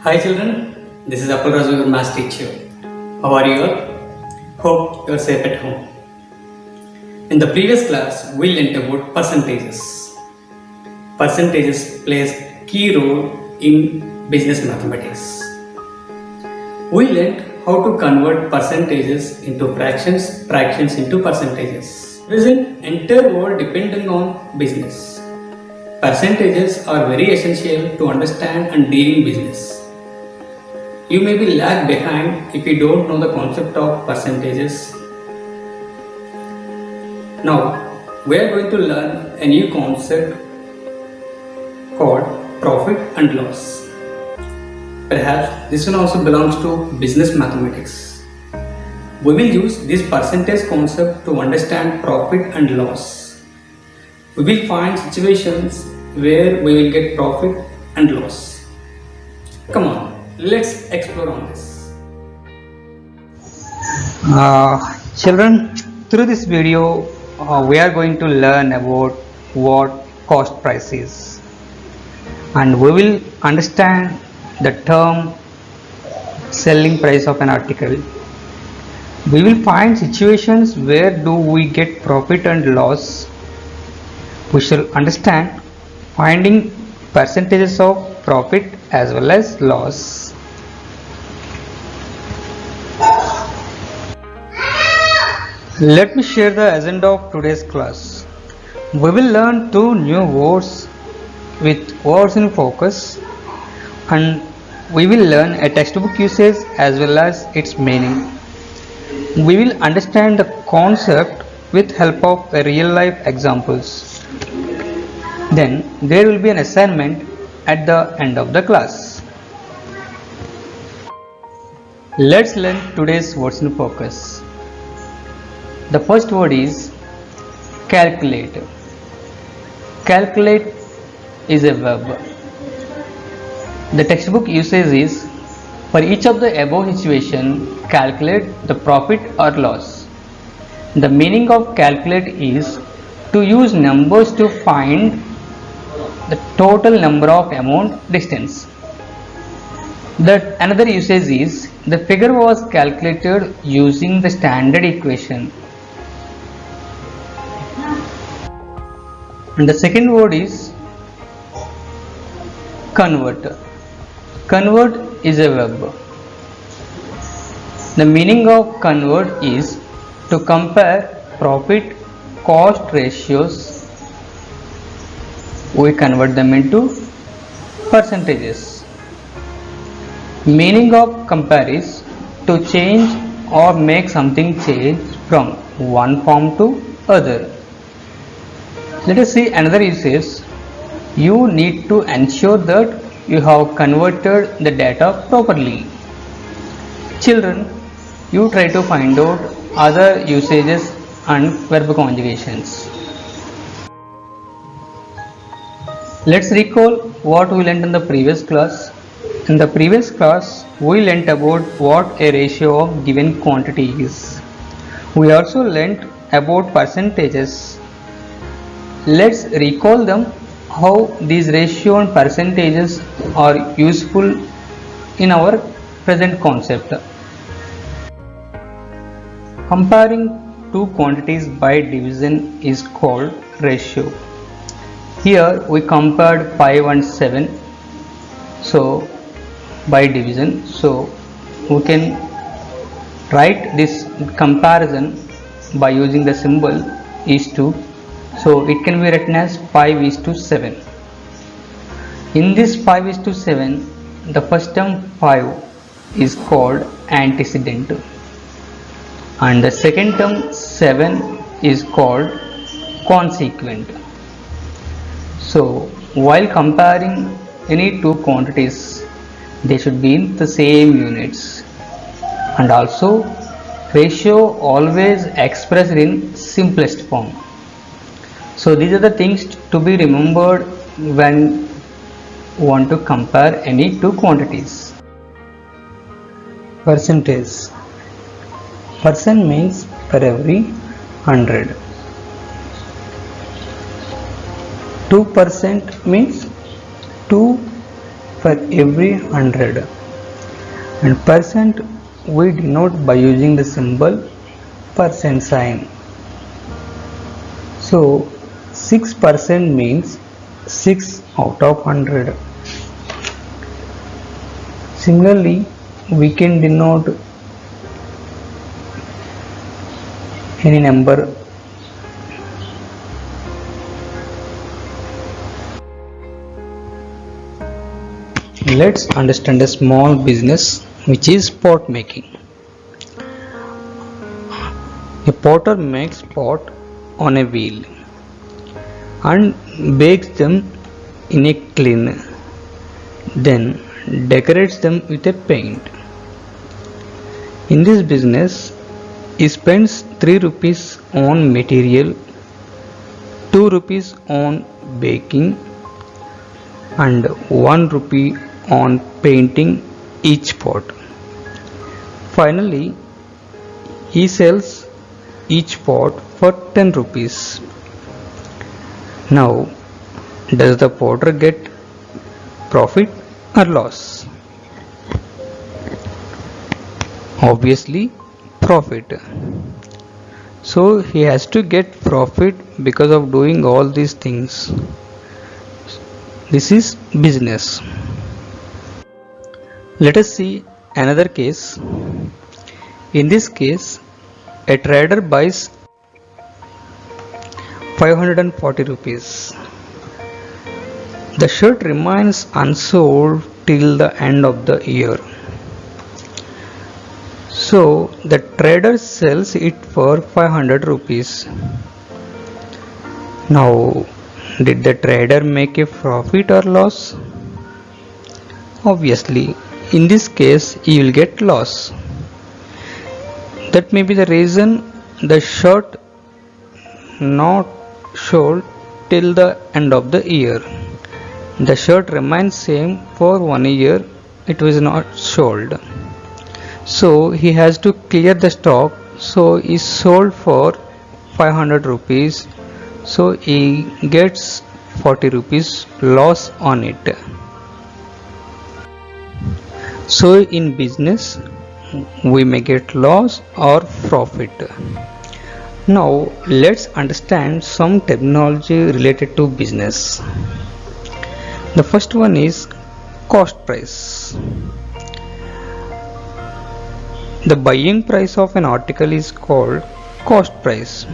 Hi children, this is Apul Raju, your math teacher. How are you all? Hope you are safe at home. In the previous class, we learnt about percentages. Percentages plays key role in business mathematics. We learnt how to convert percentages into fractions, fractions into percentages. There is an entire world depending on business. Percentages are very essential to understand and deal in business. You may be lag behind if you don't know the concept of percentages. Now, we are going to learn a new concept called profit and loss. Perhaps this one also belongs to business mathematics. We will use this percentage concept to understand profit and loss. We will find situations where we will get profit and loss. Come on, let's explore on this. Children, through this video we are going to learn about what cost price is, and we will understand the term selling price of an article. We will find situations where do we get profit and loss. We shall understand finding percentages of profit as well as loss. Let me share the agenda of today's class. We will learn two new words with words in focus, and we will learn a textbook usage as well as its meaning. We will understand the concept with help of real life examples. Then there will be an assignment at the end of the class. Let's learn today's words in focus. The first word is calculate. Calculate is a verb. The textbook usage is, for each of the above situation, calculate the profit or loss. The meaning of calculate is to use numbers to find the total number of amount distance. Another usage is the figure was calculated using the standard equation. And the second word is convert. Convert is a verb. The meaning of convert is to compare profit cost ratios. We convert them into percentages. Meaning of compare is to change or make something change from one form to other. Let us see another usage. You need to ensure that you have converted the data properly. Children, you try to find out other usages and verb conjugations. Let's recall what we learnt in the previous class. In the previous class, we learnt about what a ratio of given quantity is. We also learnt about percentages. Let's recall them, how these ratio and percentages are useful in our present concept. Comparing two quantities by division is called ratio. Here we compared 5 and 7, so by division, so we can write this comparison by using the symbol is to. So it can be written as 5:7. In this 5:7, the first term 5 is called antecedent, and the second term 7 is called consequent. So while comparing any two quantities, they should be in the same units, and also ratio always expressed in simplest form. So these are the things to be remembered when you want to compare any two quantities. Percentage. Percent means per every 100. 2% means 2 for every 100, and percent we denote by using the symbol percent sign. So 6% means 6 out of 100. Similarly, we can denote any number. Let's understand a small business which is pot making. A potter makes pot on a wheel and bakes them in a kiln, then decorates them with a paint. In this business, he spends 3 rupees on material, 2 rupees on baking, and 1 rupee on painting each pot. Finally, he sells each pot for 10 rupees. Now, does the potter get profit or loss? Obviously, profit. So he has to get profit because of doing all these things. This is business. Let us see another case. In this case, a trader buys 540 rupees. The shirt remains unsold till the end of the year. So the trader sells it for 500 rupees. Now, did the trader make a profit or loss? Obviously, in this case, he will get loss. That may be the reason the shirt not sold till the end of the year. The shirt remains same for 1 year, it was not sold. So he has to clear the stock, so he sold for 500 rupees, so he gets 40 rupees loss on it. So in business, we may get loss or profit. Now let's understand some terminology related to business. The first one is cost price. The buying price of an article is called cost price.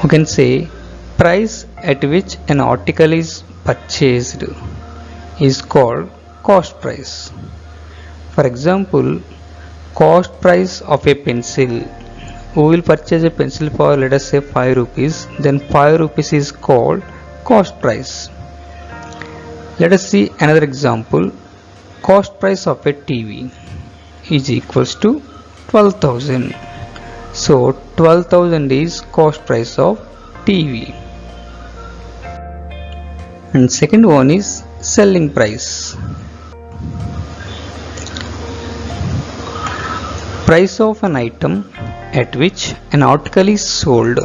We can say price at which an article is purchased is called cost price. For example, cost price of a pencil. We will purchase a pencil for, let us say, 5 rupees. Then 5 rupees is called cost price. Let us see another example. Cost price of a TV is equals to 12,000. So 12,000 is cost price of TV. And second one is selling price. Price of an item at which an article is sold.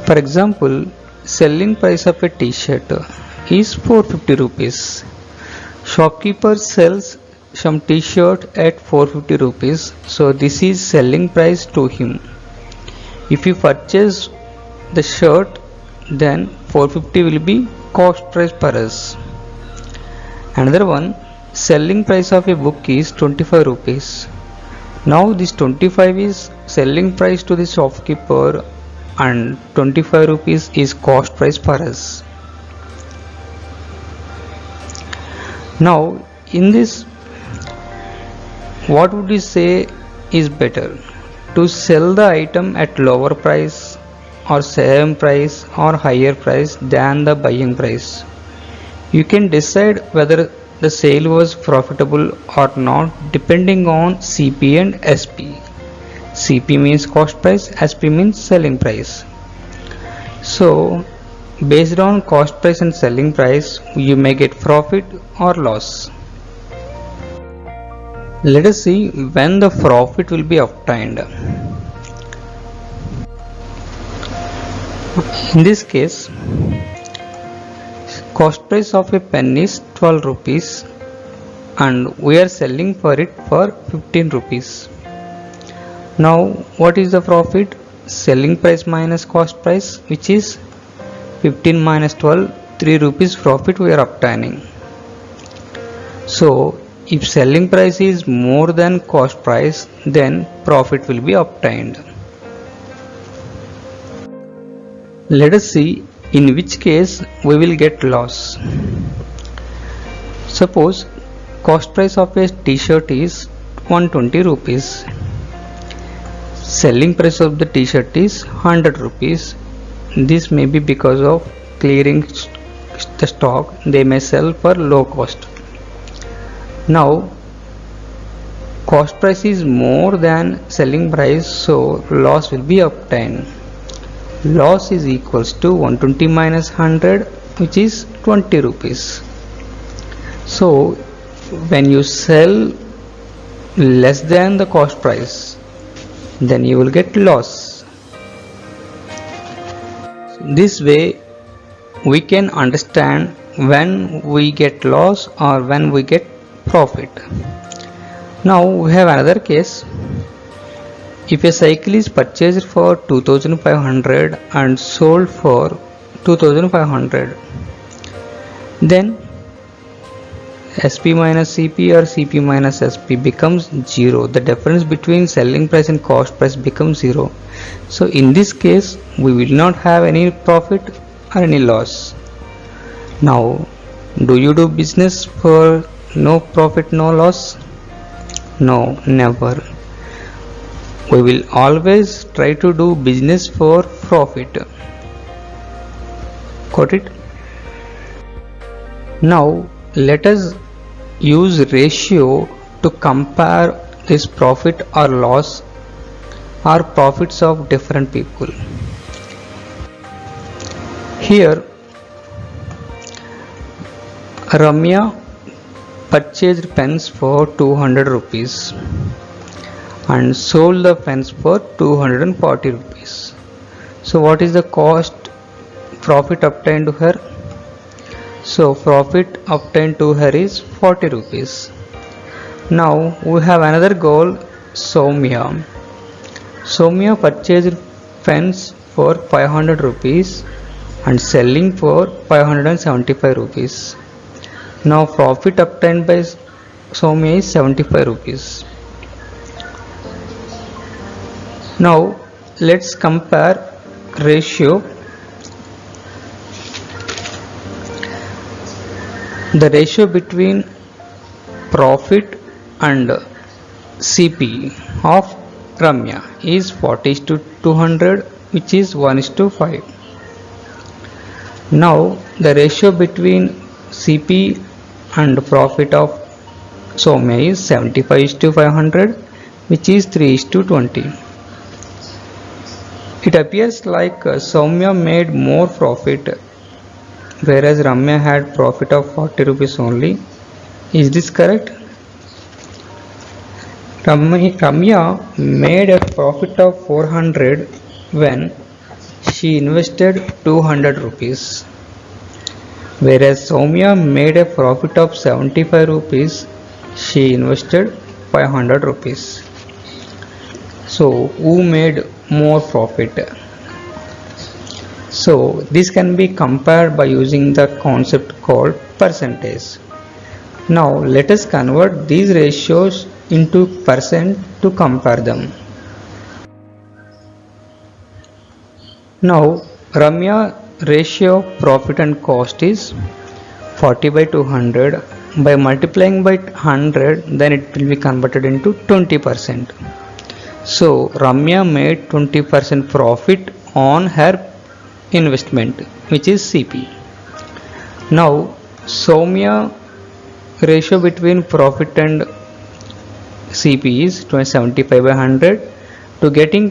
For example, selling price of a t-shirt is 450 rupees. Shopkeeper sells some t-shirt at 450 rupees, so this is selling price to him. If you purchase the shirt, then 450 will be cost price per us. Another one, selling price of a book is 25 rupees. Now this 25 is selling price to the shopkeeper and 25 rupees is cost price per us. Now in this, what would you say is better? To sell the item at lower price or same price or higher price than the buying price? You can decide whether the sale was profitable or not depending on CP and SP. CP means cost price, SP means selling price. So based on cost price and selling price, you may get profit or loss. Let us see when the profit will be obtained. In this case, Cost price of a pen is 12 rupees and we are selling for it for 15 rupees. Now what is the profit? Selling price minus cost price, which is 15 minus 12, 3 rupees profit we are obtaining. So if selling price is more than cost price, then profit will be obtained. Let us see in which case we will get loss. Suppose cost price of a t-shirt is 120 rupees. Selling price of the t-shirt is 100 rupees. This may be because of clearing the stock. They may sell for low cost. Now cost price is more than selling price, so loss will be obtained. Loss is equals to 120 minus 100, which is 20 rupees. So when you sell less than the cost price, then you will get loss. This way we can understand when we get loss or when we get profit. Now we have another case. If a cycle is purchased for 2500 and sold for 2500, then SP minus CP or CP minus SP becomes 0. The difference between selling price and cost price becomes 0. So in this case we will not have any profit or any loss. Now, do you do business for no profit, no loss? No, never. We will always try to do business for profit. Got it? Now let us use ratio to compare this profit or loss or profits of different people. Here Ramya purchased pens for 200 rupees and sold the pens for 240 rupees. So what is the cost profit obtained to her? So profit obtained to her is 40 rupees. Now we have another goal, Soumya. Soumya purchased pens for 500 rupees and selling for 575 rupees. Now profit obtained by Soumya is 75 rupees. Now let's compare ratio. The ratio between profit and CP of Ramya is 40:200, which is 1:5. Now the ratio between CP and profit of Soumya is 75:500, which is 3:20. It appears like Soumya made more profit, whereas Ramya had profit of 40 rupees only. Is this correct? Ramya made a profit of 400 when she invested 200 rupees, whereas Soumya made a profit of 75 rupees. She invested 500 rupees. So who made more profit? So this can be compared by using the concept called percentage. Now let us convert these ratios into percent to compare them. Now Ramya ratio profit and cost is 40/200. By multiplying by 100, then it will be converted into 20%. So Ramya made 20% profit on her investment, which is CP. Now Soumya ratio between profit and CP is 75/100. To getting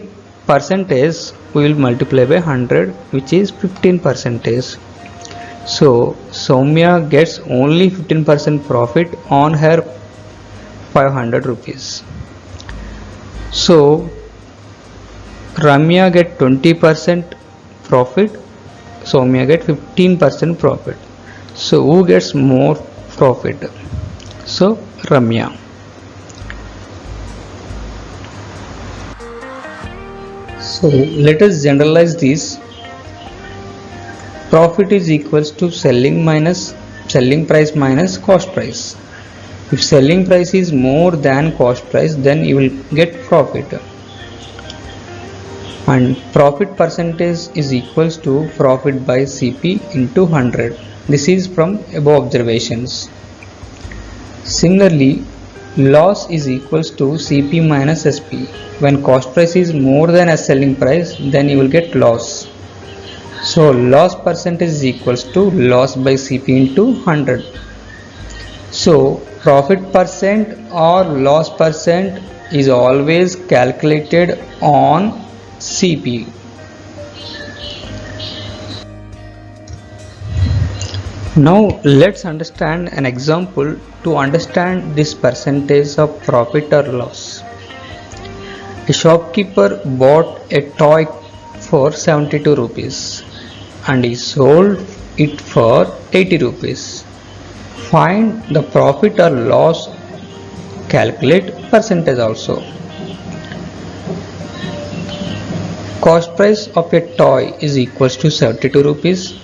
percentage, we will multiply by 100, which is 15%. So Soumya gets only 15% profit on her 500 rupees. So Ramya get 20% profit, Soumya get 15% profit. So who gets more profit? So Ramya. So let us generalize this. Profit is equals to selling price minus cost price. If selling price is more than cost price, then you will get profit. And profit percentage is equals to profit by CP into 100. This is from above observations. Similarly, loss is equals to CP minus SP. When cost price is more than a selling price, then you will get loss. So loss percentage is equals to loss by CP into 100. So profit percent or loss percent is always calculated on CP. Now let's understand an example to understand this percentage of profit or loss. A shopkeeper bought a toy for 72 rupees and he sold it for 80 rupees. Find the profit or loss, calculate percentage also. Cost price of a toy is equals to 72 rupees.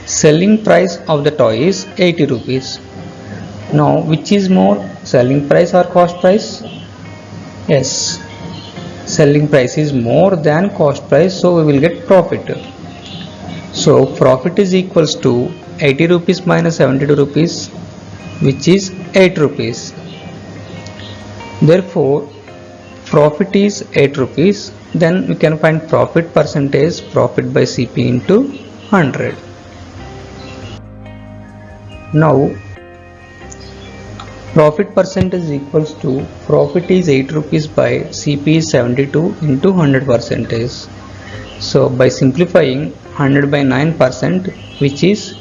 Selling price of the toy is 80 rupees. Now which is more, selling price or cost price? Yes, selling price is more than cost price, so we will get profit. So profit is equals to 80 rupees minus 72 rupees, which is 8 rupees. Therefore profit is 8 rupees. Then we can find profit percentage, profit by CP into 100. Now profit percentage is equals to profit is 8 rupees by CP is 72 into 100 percentage. So by simplifying, 100 by 9%, which is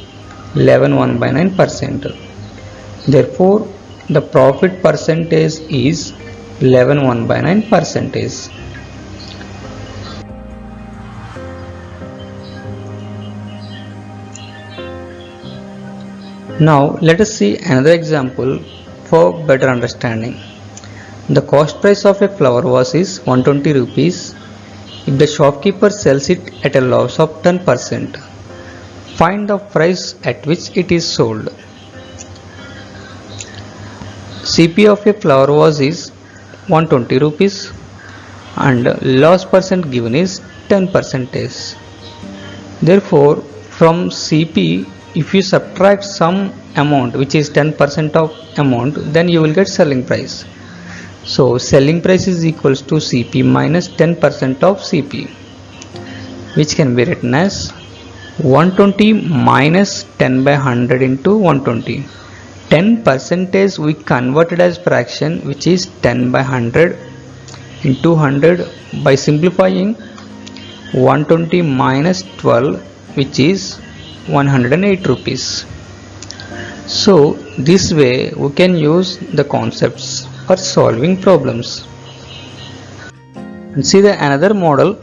11 by 9%. Therefore the profit percentage is 11 by 9%. Now let us see another example for better understanding. The cost price of a flower vase is 120 rupees. If the shopkeeper sells it at a loss of 10%, find the price at which it is sold. CP of a flower vase is 120 rupees and loss percent given is 10%. Therefore from CP, if you subtract some amount which is 10% of amount, then you will get selling price. So selling price is equals to CP minus 10% of CP, which can be written as 120 minus 10 by 100 into 120. 10% we converted as fraction, which is 10 by 100 into 100. By simplifying, 120 minus 12, which is 108 rupees. So this way we can use the concepts for solving problems. And see the another model.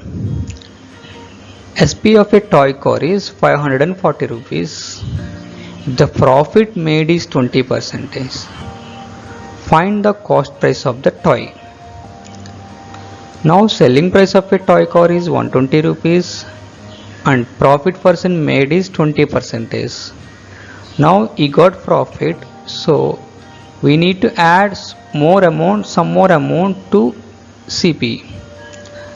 SP of a toy car is 540 rupees. The profit made is 20%. Find the cost price of the toy. Now selling price of a toy car is 120 rupees and profit percent made is 20%. Now he got profit, so we need to add some more amount to CP.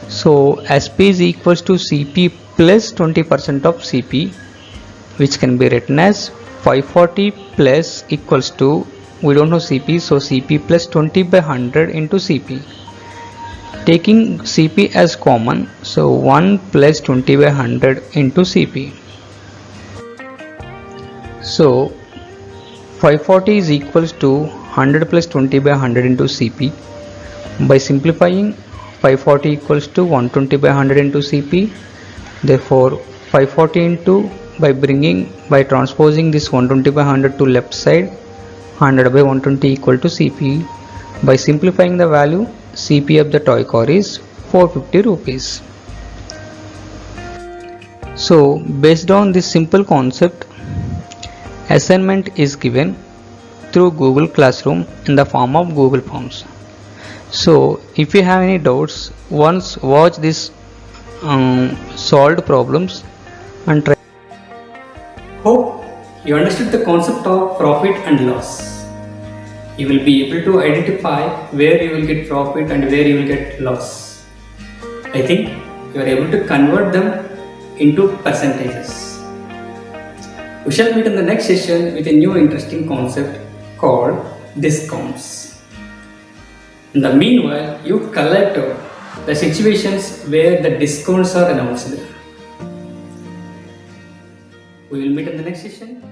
So SP is equals to CP plus 20% of CP, which can be written as 540 plus equals to, we don't know CP, so CP plus 20 by 100 into CP. Taking CP as common, so 1 plus 20 by 100 into CP. So 540 is equals to 100 plus 20 by 100 into CP. By simplifying, 540 equals to 120 by 100 into CP. Therefore 540 into, by transposing this 120 by 100 to left side, 100 by 120 equal to CP. By simplifying the value, CP of the toy car is 450 rupees. So based on this simple concept, Assignment is given through Google Classroom in the form of Google Forms. So if you have any doubts, once watch this solved problems and try. Hope you understood the concept of profit and loss. You will be able to identify where you will get profit and where you will get loss. I think you are able to convert them into percentages. We shall meet in the next session with a new interesting concept called discounts. In the meanwhile, you collect the situations where the discounts are announced. We will meet in the next session.